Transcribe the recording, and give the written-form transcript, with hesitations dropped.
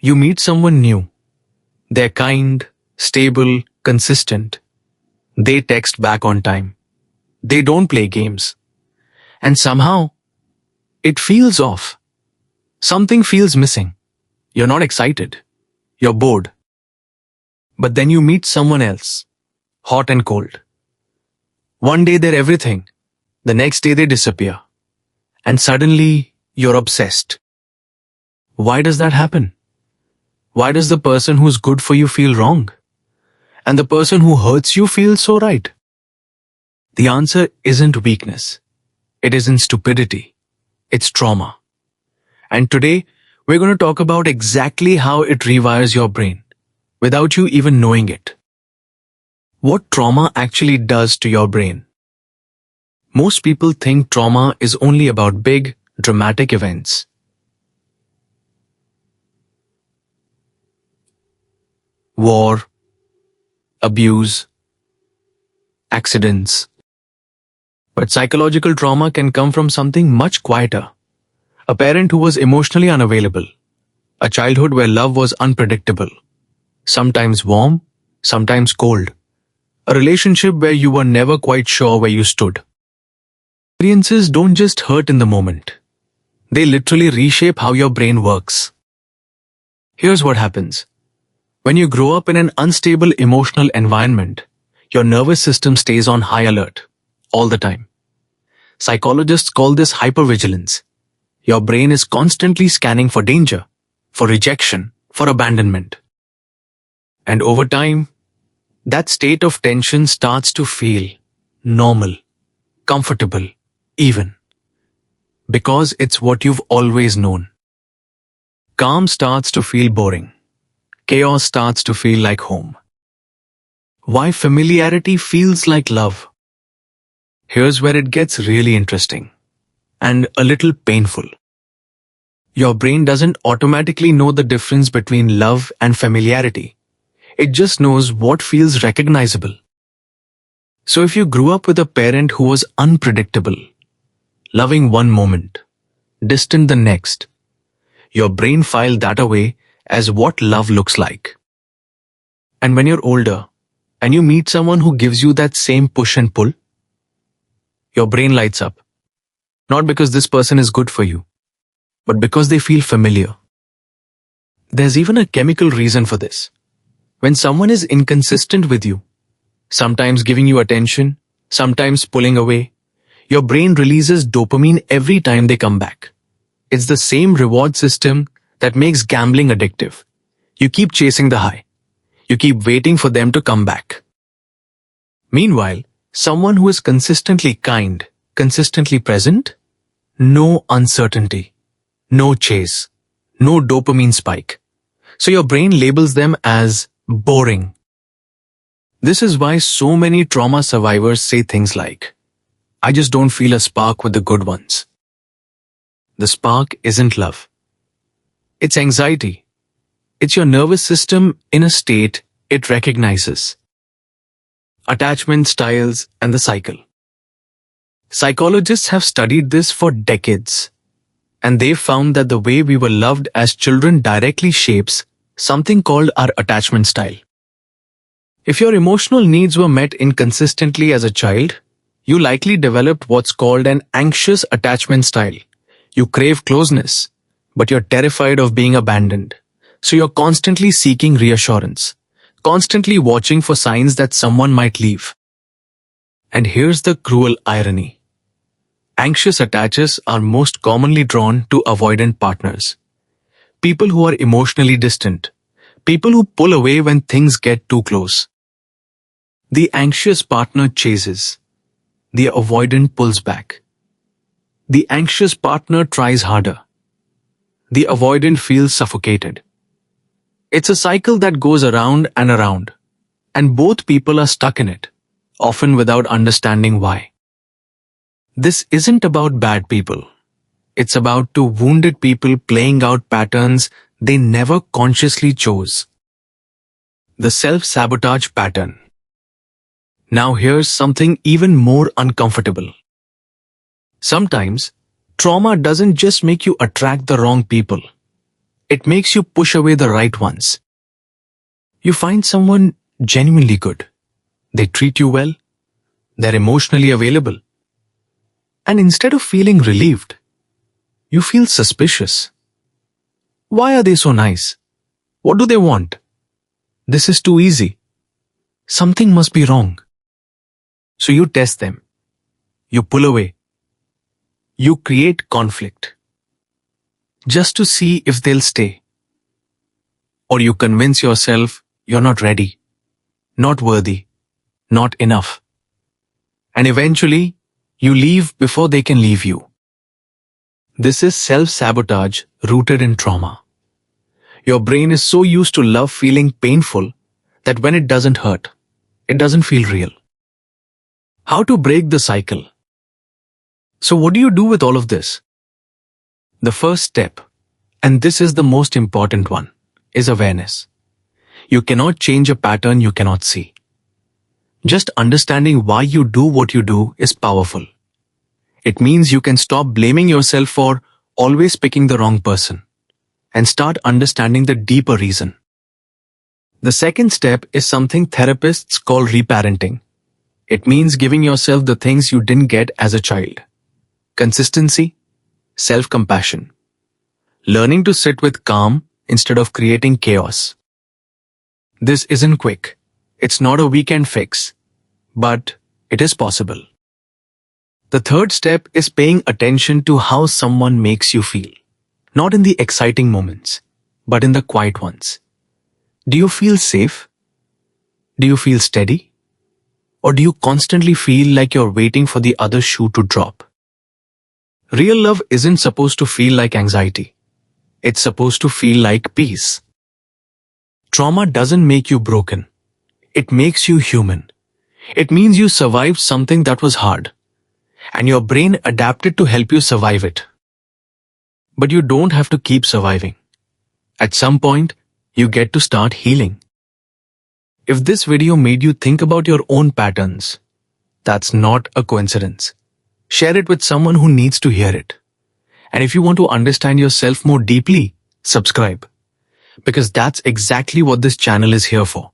You meet someone new. They're kind, stable, consistent. They text back on time. They don't play games. And somehow, it feels off. Something feels missing. You're not excited. You're bored. But then you meet someone else, hot and cold. One day they're everything. The next day they disappear. And suddenly, you're obsessed. Why does that happen? Why does the person who's good for you feel wrong? And the person who hurts you feel so right? The answer isn't weakness. It isn't stupidity. It's trauma. And today, we're going to talk about exactly how it rewires your brain, without you even knowing it. What trauma actually does to your brain. Most people think trauma is only about big, dramatic events. War, abuse, accidents. But psychological trauma can come from something much quieter. A parent who was emotionally unavailable. A childhood where love was unpredictable. Sometimes warm, sometimes cold. A relationship where you were never quite sure where you stood. Experiences don't just hurt in the moment. They literally reshape how your brain works. Here's what happens. When you grow up in an unstable emotional environment, your nervous system stays on high alert all the time. Psychologists call this hypervigilance. Your brain is constantly scanning for danger, for rejection, for abandonment. And over time, that state of tension starts to feel normal, comfortable, even. Because it's what you've always known. Calm starts to feel boring. Chaos starts to feel like home. Why familiarity feels like love? Here's where it gets really interesting. And a little painful. Your brain doesn't automatically know the difference between love and familiarity. It just knows what feels recognizable. So if you grew up with a parent who was unpredictable, loving one moment, distant the next, your brain filed that away as what love looks like. And when you're older, and you meet someone who gives you that same push and pull, your brain lights up. Not because this person is good for you, but because they feel familiar. There's even a chemical reason for this. When someone is inconsistent with you, sometimes giving you attention, sometimes pulling away, your brain releases dopamine every time they come back. It's the same reward system that makes gambling addictive. You keep chasing the high. You keep waiting for them to come back. Meanwhile, someone who is consistently kind, consistently present, no uncertainty, no chase, no dopamine spike. So your brain labels them as boring. This is why so many trauma survivors say things like, I just don't feel a spark with the good ones. The spark isn't love. It's anxiety. It's your nervous system in a state it recognizes. Attachment styles and the cycle. Psychologists have studied this for decades, and they've found that the way we were loved as children directly shapes something called our attachment style. If your emotional needs were met inconsistently as a child, you likely developed what's called an anxious attachment style. You crave closeness, but you're terrified of being abandoned. So you're constantly seeking reassurance, constantly watching for signs that someone might leave. And here's the cruel irony. Anxious attachers are most commonly drawn to avoidant partners. People who are emotionally distant. People who pull away when things get too close. The anxious partner chases. The avoidant pulls back. The anxious partner tries harder. The avoidant feels suffocated. It's a cycle that goes around and around, and both people are stuck in it, often without understanding why. This isn't about bad people. It's about two wounded people playing out patterns they never consciously chose. The self-sabotage pattern. Now here's something even more uncomfortable. Sometimes, trauma doesn't just make you attract the wrong people. It makes you push away the right ones. You find someone genuinely good. They treat you well. They're emotionally available. And instead of feeling relieved, you feel suspicious. Why are they so nice? What do they want? This is too easy. Something must be wrong. So you test them. You pull away. You create conflict. Just to see if they'll stay. Or you convince yourself you're not ready, not worthy, not enough. And eventually, you leave before they can leave you. This is self-sabotage rooted in trauma. Your brain is so used to love feeling painful that when it doesn't hurt, it doesn't feel real. How to break the cycle? So what do you do with all of this? The first step, and this is the most important one, is awareness. You cannot change a pattern you cannot see. Just understanding why you do what you do is powerful. It means you can stop blaming yourself for always picking the wrong person and start understanding the deeper reason. The second step is something therapists call reparenting. It means giving yourself the things you didn't get as a child. Consistency, self-compassion, learning to sit with calm instead of creating chaos. This isn't quick. It's not a weekend fix, but it is possible. The third step is paying attention to how someone makes you feel. Not in the exciting moments, but in the quiet ones. Do you feel safe? Do you feel steady? Or do you constantly feel like you're waiting for the other shoe to drop? Real love isn't supposed to feel like anxiety. It's supposed to feel like peace. Trauma doesn't make you broken. It makes you human. It means you survived something that was hard, and your brain adapted to help you survive it. But you don't have to keep surviving. At some point, you get to start healing. If this video made you think about your own patterns, that's not a coincidence. Share it with someone who needs to hear it. And if you want to understand yourself more deeply, subscribe. Because that's exactly what this channel is here for.